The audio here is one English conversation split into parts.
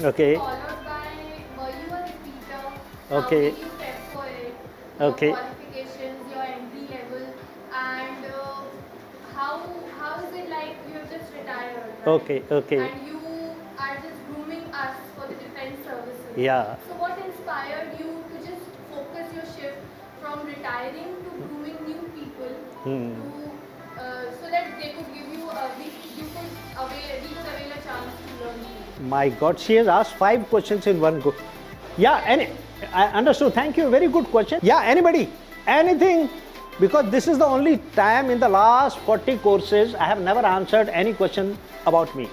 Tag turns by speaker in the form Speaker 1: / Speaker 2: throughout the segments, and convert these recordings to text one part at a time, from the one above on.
Speaker 1: Okay.
Speaker 2: followed by were you a repeater? How
Speaker 1: Okay.
Speaker 2: did you prep for it? Your
Speaker 1: Okay.
Speaker 2: qualifications, your entry level, and how is it like you have just retired, right?
Speaker 1: Okay. Okay.
Speaker 2: And you are just grooming us for the defense services.
Speaker 1: Yeah.
Speaker 2: So what inspired you to just focus your shift from retiring to grooming new people to so that they could give you we could avail a chance to learn more.
Speaker 1: My God, she has asked 5 questions in one go. Yeah, I understood. Thank you. Very good question. Yeah, anybody, anything, because this is the only time in the last 40 courses I have never answered any question about me.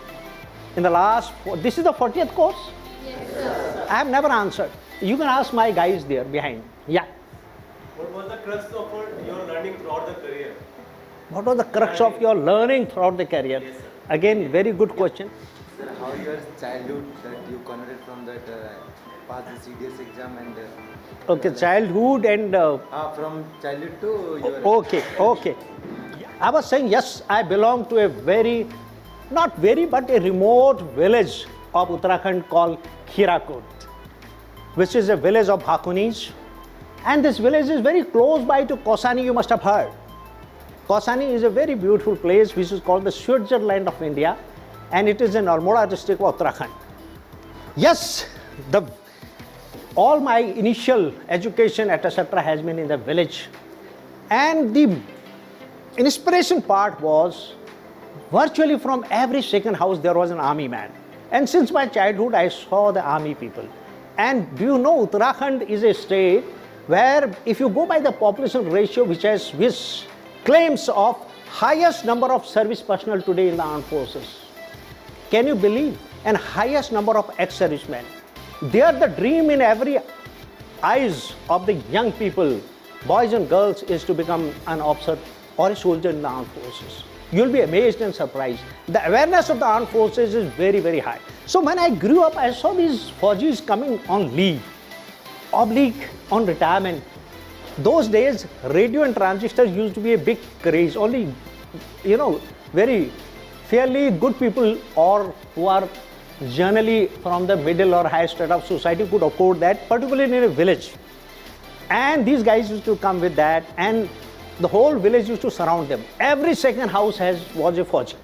Speaker 1: In the last, this is the 40th course?
Speaker 2: Yes, sir.
Speaker 1: I have never answered. You can ask my guys there behind. Yeah.
Speaker 3: What was the crux of your learning throughout the career?
Speaker 1: What was the crux of your learning throughout the career?
Speaker 3: Yes, sir.
Speaker 1: Again, very good question.
Speaker 4: Sir, how your childhood that you converted from that pass the CDS exam and
Speaker 1: Okay, childhood and
Speaker 4: from childhood to your
Speaker 1: okay, okay. I was saying, yes, I belong to a very, not very, but a remote village of Uttarakhand called Khirakot, which is a village of Bhakunis. And this village is very close by to Kausani, you must have heard. Kausani is a very beautiful place which is called the Switzerland of India, and it is in Almora district of Uttarakhand. Yes, all my initial education etc. has been in the village, and the inspiration part was virtually from every second house there was an army man, and since my childhood I saw the army people. And do you know Uttarakhand is a state where if you go by the population ratio which claims of highest number of service personnel today in the armed forces. Can you believe? And highest number of ex-servicemen. They are the dream in every eyes of the young people, boys and girls, is to become an officer or a soldier in the armed forces. You'll be amazed and surprised. The awareness of the armed forces is very, very high. So when I grew up, I saw these Faujis coming on leave, oblique on retirement. Those days, radio and transistors used to be a big craze. Only, very fairly good people or who are generally from the middle or high strata of society could afford that, particularly in a village. And these guys used to come with that, and the whole village used to surround them. Every second house was a Fauji.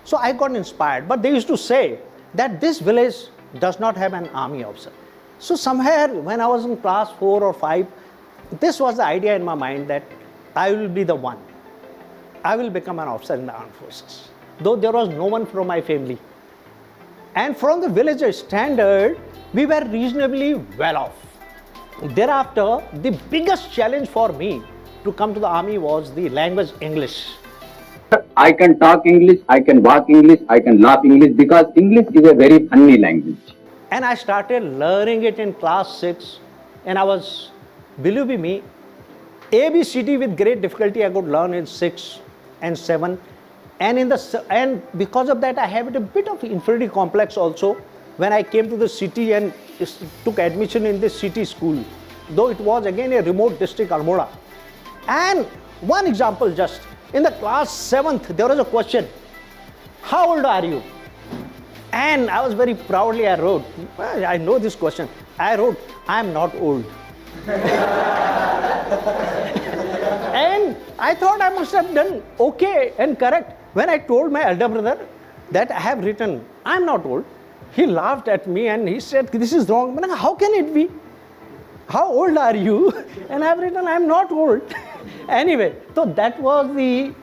Speaker 1: So I got inspired. But they used to say that this village does not have an army officer. So somewhere when I was in class 4 or 5, this was the idea in my mind that I will be the one. I will become an officer in the armed forces. Though there was no one from my family. And from the village standard, we were reasonably well off. Thereafter, the biggest challenge for me to come to the army was the language English.
Speaker 5: I can talk English, I can walk English, I can laugh English because English is a very funny language.
Speaker 1: And I started learning it in class 6, and I was, believe me, ABCD with great difficulty I could learn in 6 and 7. And because of that, I had a bit of inferiority complex also when I came to the city and took admission in this city school, though it was again a remote district, Almora. And one example just, in the class 7th, there was a question, how old are you? And I was very proudly, I wrote, well, I know this question. I wrote, I am not old. And I thought I must have done okay and correct. When I told my elder brother that I have written, I am not old, he laughed at me and he said, this is wrong. How can it be? How old are you? And I have written, I am not old. Anyway, so that was the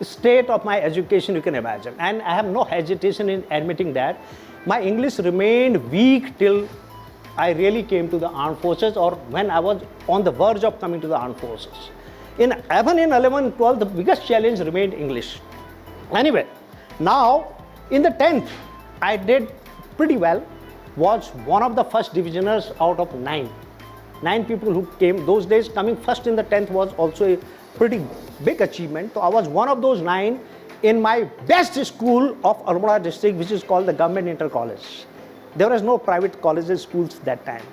Speaker 1: state of my education, you can imagine. And I have no hesitation in admitting that. My English remained weak till I really came to the armed forces, or when I was on the verge of coming to the armed forces. Even in 11, 12, the biggest challenge remained English. Anyway, now in the 10th, I did pretty well, was one of the first divisioners out of 9. 9 people who came, those days coming first in the 10th was also a pretty big achievement. So I was one of those 9 in my best school of Almora district, which is called the Government Inter College. There was no private colleges, schools that time.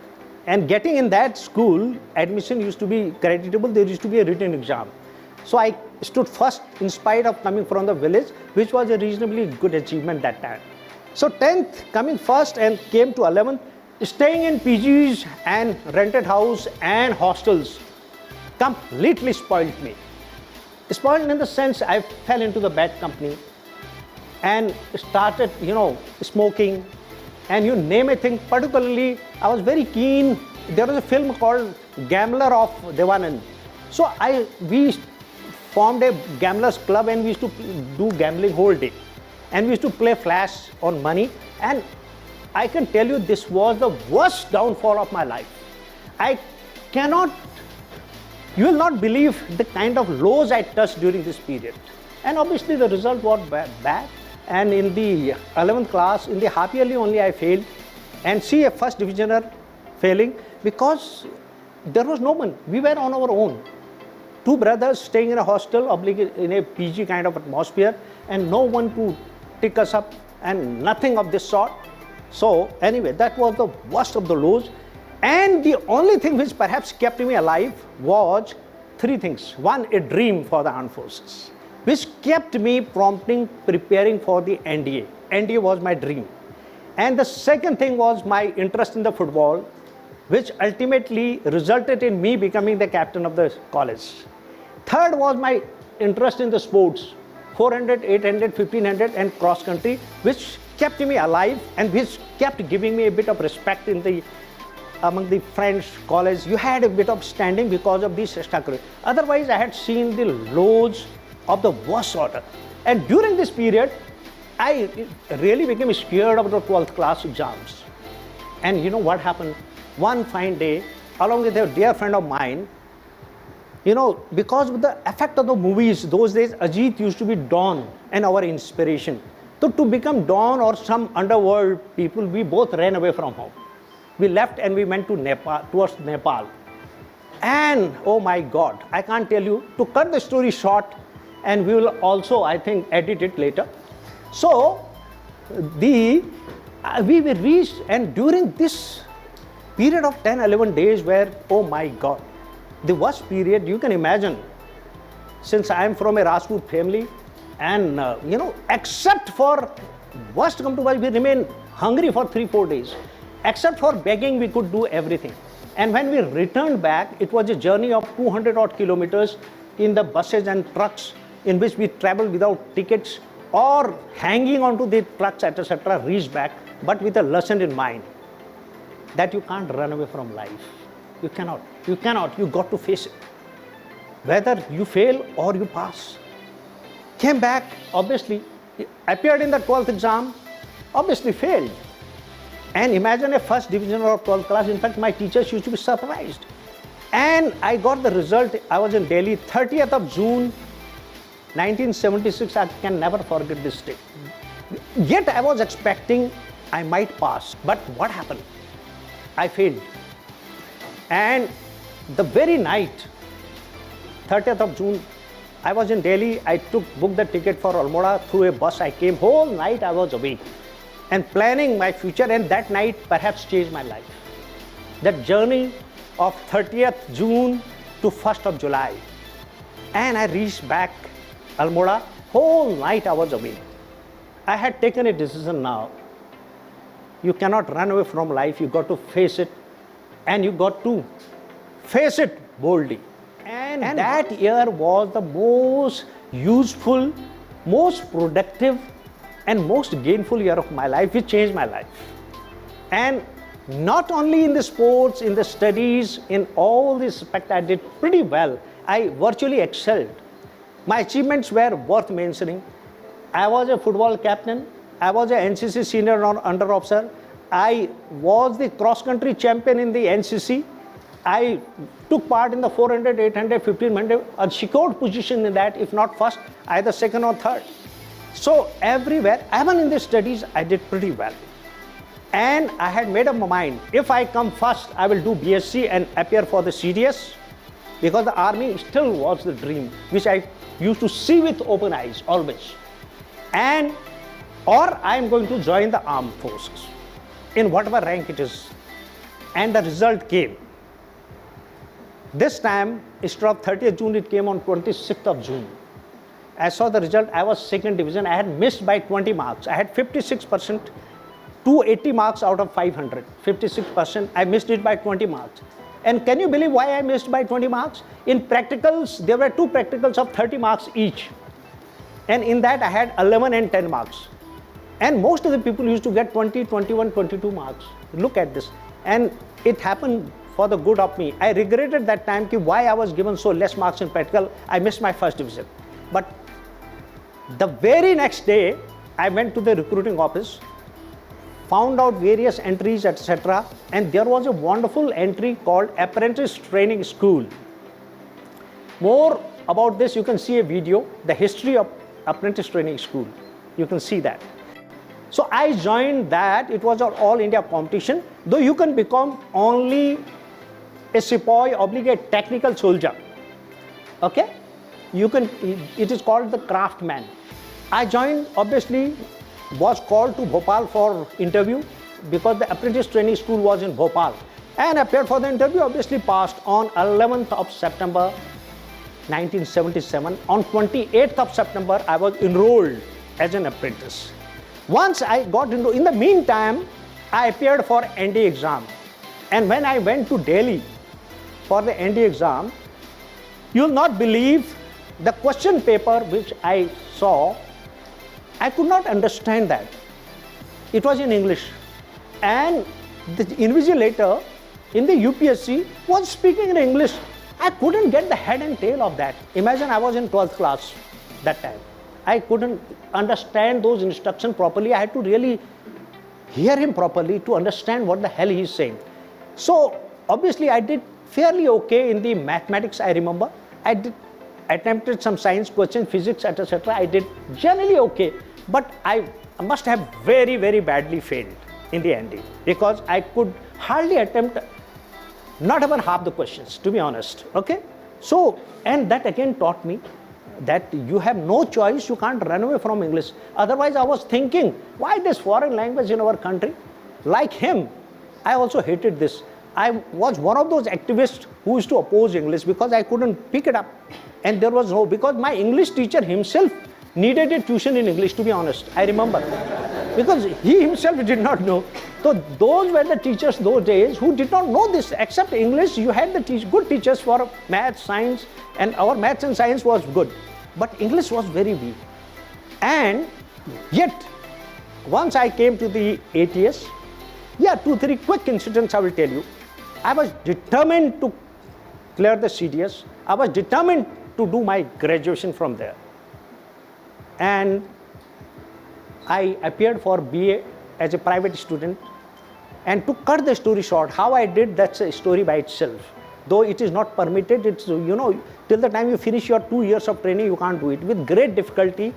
Speaker 1: And getting in that school, admission used to be creditable, there used to be a written exam. So I stood first in spite of coming from the village, which was a reasonably good achievement that time. So 10th coming first and came to 11th, staying in PGs and rented house and hostels completely spoiled me. Spoiled in the sense I fell into the bad company and started, smoking and you name a thing. Particularly, I was very keen. There was a film called Gambler of Devanand. So we formed a gamblers club and we used to do gambling whole day. And we used to play flash on money. And I can tell you this was the worst downfall of my life. You will not believe the kind of lows I touched during this period. And obviously the result was bad. And in the 11th class, in the half yearly only I failed. And see a first divisioner failing because there was no one. We were on our own. Two brothers staying in a hostel, in a PG kind of atmosphere, and no one to pick us up and nothing of this sort. So anyway, that was the worst of the lows. And the only thing which perhaps kept me alive was three things. One, a dream for the armed forces, which kept me preparing for the NDA. NDA was my dream. And the second thing was my interest in the football, which ultimately resulted in me becoming the captain of the college. Third was my interest in the sports, 400, 800, 1500 and cross country, which kept me alive and which kept giving me a bit of respect among the friends, college. You had a bit of standing because of these extracurriculars. Otherwise, I had seen the lows of the worst order. And during this period, I really became scared of the 12th class exams. And you know what happened? One fine day, along with a dear friend of mine, because of the effect of the movies, those days Ajit used to be Don and our inspiration. So to become Don or some underworld people, we both ran away from home. We left and we went to towards Nepal. And oh my God, I can't tell you, to cut the story short, and we will also, I think, edit it later. So we were reached, and during this period of 10, 11 days where, oh my God, the worst period you can imagine, since I am from a Rajput family, and except for worst come to worst, we remained hungry for 3-4 days. Except for begging, we could do everything. And when we returned back, it was a journey of 200 odd kilometers in the buses and trucks in which we traveled without tickets or hanging onto the trucks, etc., reached back, but with a lesson in mind that you can't run away from life. You cannot. You got to face it. Whether you fail or you pass. Came back, obviously, appeared in the 12th exam, obviously failed. And imagine a first division or 12th class. In fact, my teachers used to be surprised. And I got the result. I was in Delhi, 30th of June, 1976. I can never forget this day. Yet I was expecting I might pass. But what happened? I failed. And the very night, 30th of June, I was in Delhi. I booked the ticket for Almora through a bus. I came whole night. I was awake and planning my future, and that night perhaps changed my life. That journey of 30th June to 1st of July. And I reached back Almora, whole night I was awake. I had taken a decision now. You cannot run away from life, you got to face it, and you got to face it boldly. And that year was the most useful, most productive, and most gainful year of my life, which changed my life. And not only in the sports, in the studies, in all this aspect, I did pretty well. I virtually excelled. My achievements were worth mentioning. I was a football captain. I was an NCC senior under officer. I was the cross-country champion in the NCC. I took part in the 400, 800, 1500, a secured position in that, if not first, either second or third. So everywhere, even in the studies, I did pretty well. And I had made up my mind, if I come first, I will do BSc and appear for the CDS, because the army still was the dream, which I used to see with open eyes, always. Or I am going to join the armed forces, in whatever rank it is. And the result came. This time, instead of 30th June, it came on 26th of June. I saw the result. I was second division. I had missed by 20 marks. I had 56%. 280 marks out of 500, 56%. I missed it by 20 marks. And can you believe why I missed by 20 marks? In practicals, there were 2 practicals of 30 marks each. And in that I had 11 and 10 marks. And most of the people used to get 20, 21, 22 marks. Look at this. And it happened for the good of me. I regretted that time why I was given so less marks in practical. I missed my first division. But the very next day, I went to the recruiting office, found out various entries, etc. And there was a wonderful entry called Apprentice Training School. More about this, you can see a video, the history of Apprentice Training School. You can see that. So I joined that. It was an all India competition, though you can become only a sepoy, obligate technical soldier. Okay? It is called the craftsman. I joined, obviously, was called to Bhopal for interview because the apprentice training school was in Bhopal, and appeared for the interview, obviously passed on 11th of September 1977. On 28th of September, I was enrolled as an apprentice. Once I got into, in the meantime, I appeared for ND exam. And when I went to Delhi for the ND exam, you'll not believe the question paper which I saw, I could not understand that. It was in English. And the invigilator in the UPSC was speaking in English. I couldn't get the head and tail of that. Imagine I was in 12th class that time. I couldn't understand those instructions properly. I had to really hear him properly to understand what the hell he's saying. So obviously I did fairly okay in the mathematics, I remember. I did attempted some science questions, physics, etc. I did generally okay, but I must have very, very badly failed in the ND because I could hardly attempt not even half the questions, to be honest. Okay? So, and that again taught me that you have no choice, you can't run away from English. Otherwise, I was thinking, why this foreign language in our country? Like him, I also hated this. I was one of those activists who used to oppose English because I couldn't pick it up. And there was no, because my English teacher himself needed a tuition in English, to be honest, I remember. Because he himself did not know. So those were the teachers those days who did not know this. Except English, you had the good teachers for math, science, and our maths and science was good. But English was very weak. And yet, once I came to the ATS, 2-3 quick incidents I will tell you. I was determined to clear the CDS. I was determined to do my graduation from there. And I appeared for BA as a private student. And to cut the story short, how I did, that's a story by itself. Though it is not permitted, it's, you know, till the time you finish your 2 years of training, you can't do it. With great difficulty,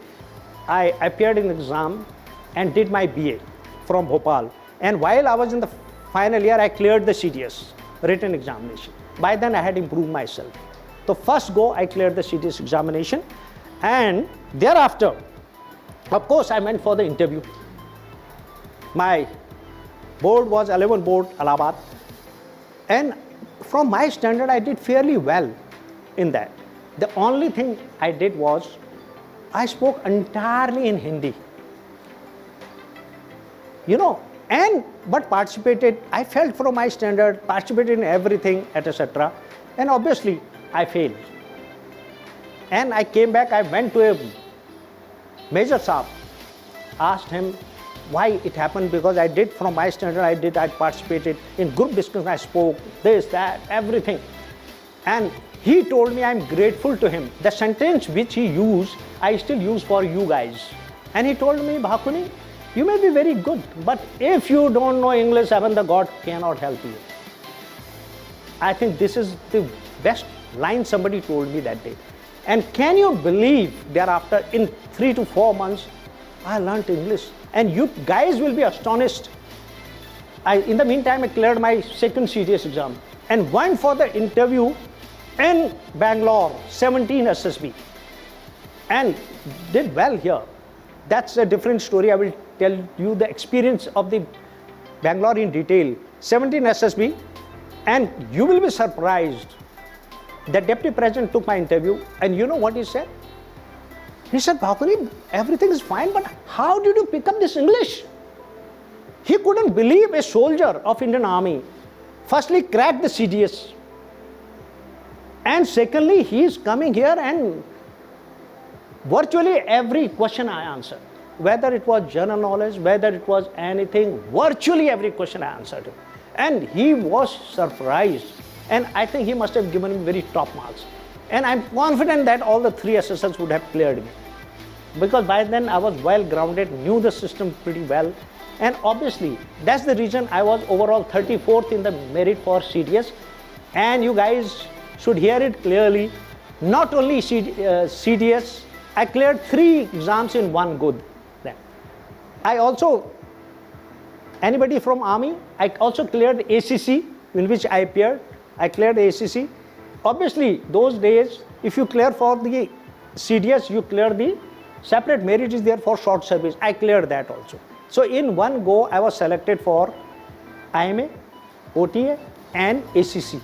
Speaker 1: I appeared in the exam and did my BA from Bhopal. And while I was in the final year, I cleared the CDS, written examination. By then, I had improved myself. So first go, I cleared the CDS examination. And thereafter, of course, I went for the interview. My board was 11 board, Allahabad. And from my standard, I did fairly well in that. The only thing I did was, I spoke entirely in Hindi. You know, but participated, I felt from my standard, participated in everything, etc. And obviously, I failed. And I came back, I went to a Major Saab, asked him why it happened, because I did from my standard, I participated in group discussion, I spoke, this, that, everything. And he told me I'm grateful to him. The sentence which he used, I still use for you guys. And he told me, Bhakuni, you may be very good, but if you don't know English, even the God cannot help you. I think this is the best line somebody told me that day. And can you believe thereafter, in 3 to 4 months, I learned English. And you guys will be astonished. In the meantime, I cleared my second CDS exam and went for the interview in Bangalore, 17 SSB, and did well here. That's a different story. I will tell you the experience of the Bangalore in detail. 17 SSB, and you will be surprised. The deputy president took my interview, and you know what he said? He said, Bhakuni, everything is fine, but how did you pick up this English? He couldn't believe a soldier of Indian Army firstly cracked the CDS, and secondly he is coming here and virtually every question I answered, whether it was general knowledge, whether it was anything, virtually every question I answered him. And he was surprised, and I think he must have given me very top marks. And I'm confident that all the 3 SSLs would have cleared me, because by then I was well grounded, knew the system pretty well, and obviously that's the reason I was overall 34th in the merit for CDS. And you guys should hear it clearly, not only CDS, I cleared 3 exams in one go. I also, anybody from Army, I also cleared ACC, in which I appeared. I cleared ACC. Obviously, those days, if you clear for the CDS, you clear the separate merit is there for short service. I cleared that also. So in one go, I was selected for IMA, OTA, and ACC.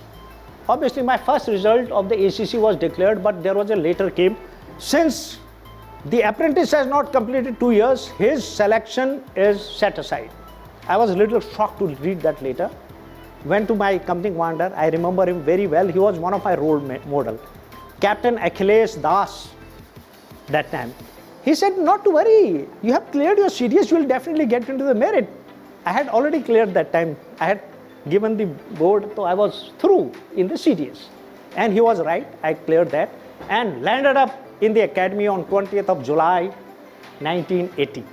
Speaker 1: Obviously, my first result of the ACC was declared, but there was a later came. Since the apprentice has not completed 2 years, his selection is set aside. I was a little shocked to read that later. Went to my company commander, I remember him very well. He was one of my role model. Captain Achilles Das, that time. He said, not to worry, you have cleared your CDS, you will definitely get into the merit. I had already cleared that time. I had given the board, so I was through in the CDS. And he was right, I cleared that and landed up in the academy on 20th of July, 1980.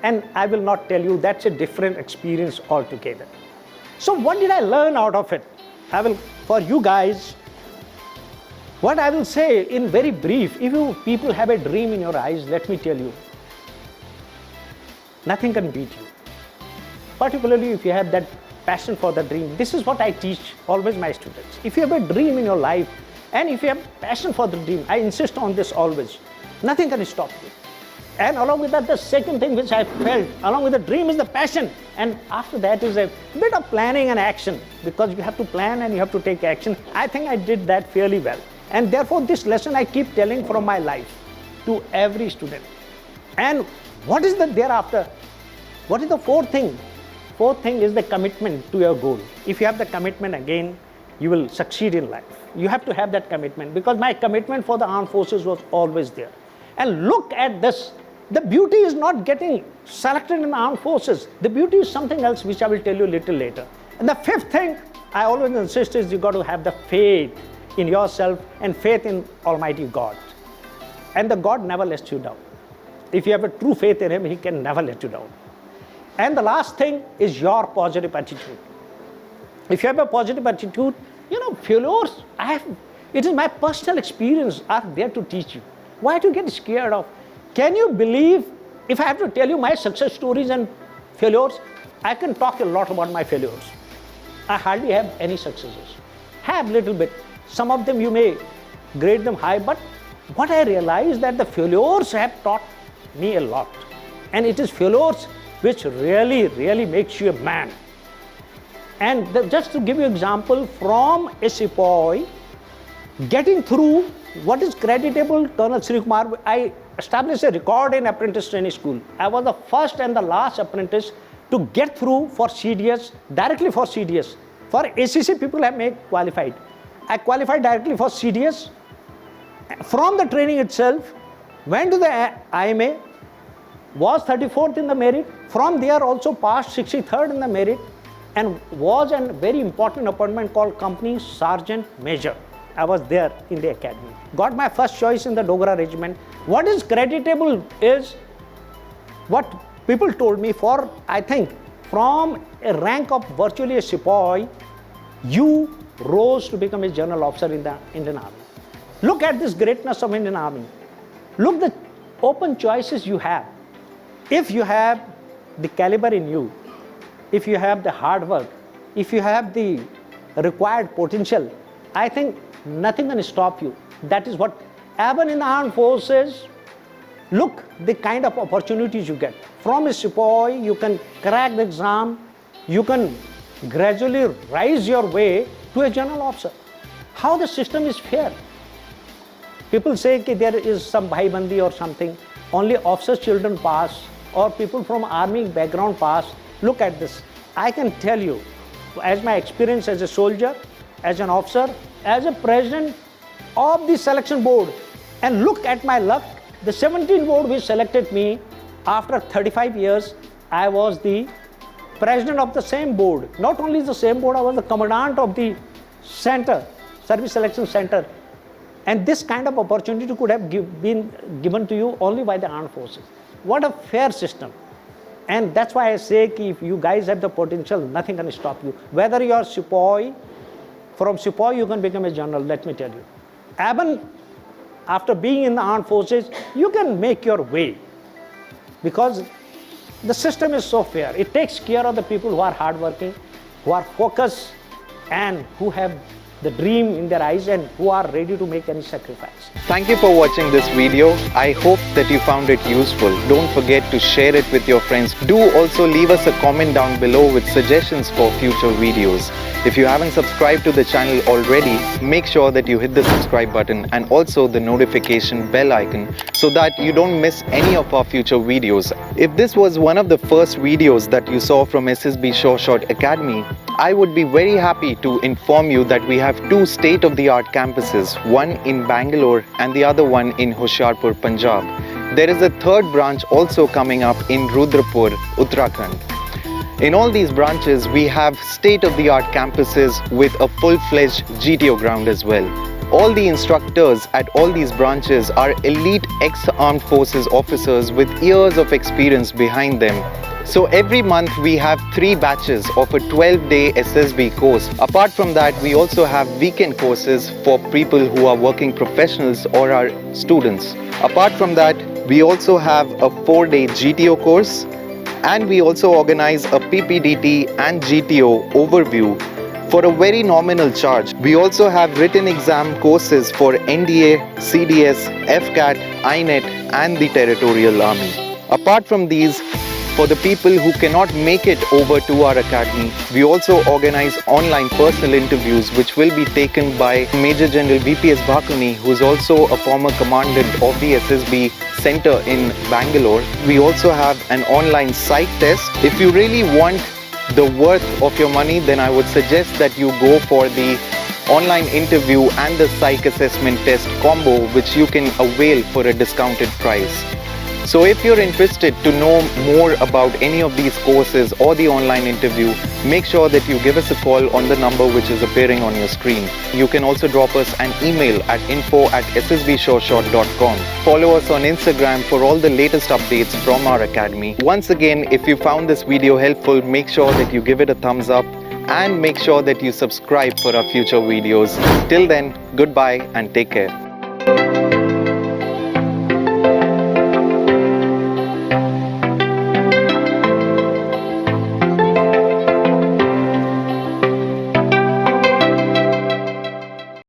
Speaker 1: And I will not tell you, that's a different experience altogether. So what did I learn out of it? I will, for you guys, what I will say in very brief, if you people have a dream in your eyes, let me tell you, nothing can beat you. Particularly if you have that passion for the dream. This is what I teach always my students. If you have a dream in your life, and if you have passion for the dream, I insist on this always, nothing can stop you. And along with that, the second thing which I felt, along with the dream is the passion. And after that is a bit of planning and action, because you have to plan and you have to take action. I think I did that fairly well. And therefore, this lesson I keep telling from my life to every student. And what is the thereafter? What is the fourth thing? Fourth thing is the commitment to your goal. If you have the commitment, again, you will succeed in life. You have to have that commitment, because my commitment for the armed forces was always there. And look at this. The beauty is not getting selected in the armed forces. The beauty is something else, which I will tell you a little later. And the fifth thing I always insist is you got to have the faith in yourself and faith in Almighty God. And the God never lets you down. If you have a true faith in Him, He can never let you down. And the last thing is your positive attitude. If you have a positive attitude, you know, failures, it is my personal experience are there to teach you. Why do you get scared of? Can you believe, if I have to tell you my success stories and failures, I can talk a lot about my failures. I hardly have any successes. Have little bit. Some of them you may grade them high, but what I realize that the failures have taught me a lot. And it is failures which really makes you a man. And just to give you an example, from a sepoy, getting through what is creditable, Colonel Sri Kumar, I established a record in apprentice training school. I was the first and the last apprentice to get through for CDS, directly for CDS. For ACC, people have made qualified. I qualified directly for CDS. From the training itself, went to the IMA, was 34th in the merit. From there also passed 63rd in the merit, and was a very important appointment called Company Sergeant Major. I was there in the academy. Got my first choice in the Dogra regiment. What is creditable is what people told me, for, I think, from a rank of virtually a sepoy, you rose to become a general officer in the Indian Army. Look at this greatness of Indian Army. Look the open choices you have. If you have the caliber in you, if you have the hard work, if you have the required potential, I think nothing can stop you. That is what, even in the armed forces, look the kind of opportunities you get. From a sepoy, you can crack the exam, you can gradually rise your way to a general officer. How the system is fair. People say that there is some bhaibandi or something, only officers' children pass, or people from army background pass. look at this. I can tell you, as my experience as a soldier, as an officer, as a president of the selection board, and look at my luck, the 17 board which selected me, after 35 years, I was the president of the same board. Not only the same board, I was the commandant of the center, service selection center. And this kind of opportunity could have been given to you only by the armed forces. What a fair system. And that's why I say if you guys have the potential, nothing can stop you. Whether you are Sepoy, from Sepoy you can become a general, let me tell you. Even after being in the armed forces, you can make your way. Because the system is so fair. It takes care of the people who are hardworking, who are focused, and who have the dream in their eyes and who are ready to make any sacrifice.
Speaker 6: Thank you for watching this video. I hope that you found it useful. Don't forget to share it with your friends. Do also leave us a comment down below with suggestions for future videos. If you haven't subscribed to the channel already, make sure that you hit the subscribe button and also the notification bell icon so that you don't miss any of our future videos. If this was one of the first videos that you saw from SSB SureShot Academy, I would be very happy to inform you that we have two state-of-the-art campuses, one in Bangalore and the other one in Hoshiarpur, Punjab. There is a third branch also coming up in Rudrapur, Uttarakhand. In all these branches, we have state-of-the-art campuses with a full-fledged GTO ground as well. All the instructors at all these branches are elite ex-armed forces officers with years of experience behind them. So every month we have 3 batches of a 12-day SSB course. Apart from that, we also have weekend courses for people who are working professionals or are students. Apart from that, we also have a 4-day GTO course, and we also organize a PPDT and GTO overview for a very nominal charge. We also have written exam courses for NDA, CDS, FCAT, INET and the Territorial Army. Apart from these, for the people who cannot make it over to our academy, we also organize online personal interviews which will be taken by Major General VPS Bhakuni, who is also a former commandant of the SSB Center in Bangalore. We also have an online psych test. If you really want the worth of your money, then I would suggest that you go for the online interview and the psych assessment test combo, which you can avail for a discounted price. So if you're interested to know more about any of these courses or the online interview, make sure that you give us a call on the number which is appearing on your screen. You can also drop us an email at info@ssbsureshot.com. Follow us on Instagram for all the latest updates from our academy. Once again, if you found this video helpful, make sure that you give it a thumbs up and make sure that you subscribe for our future videos. Till then, goodbye and take care.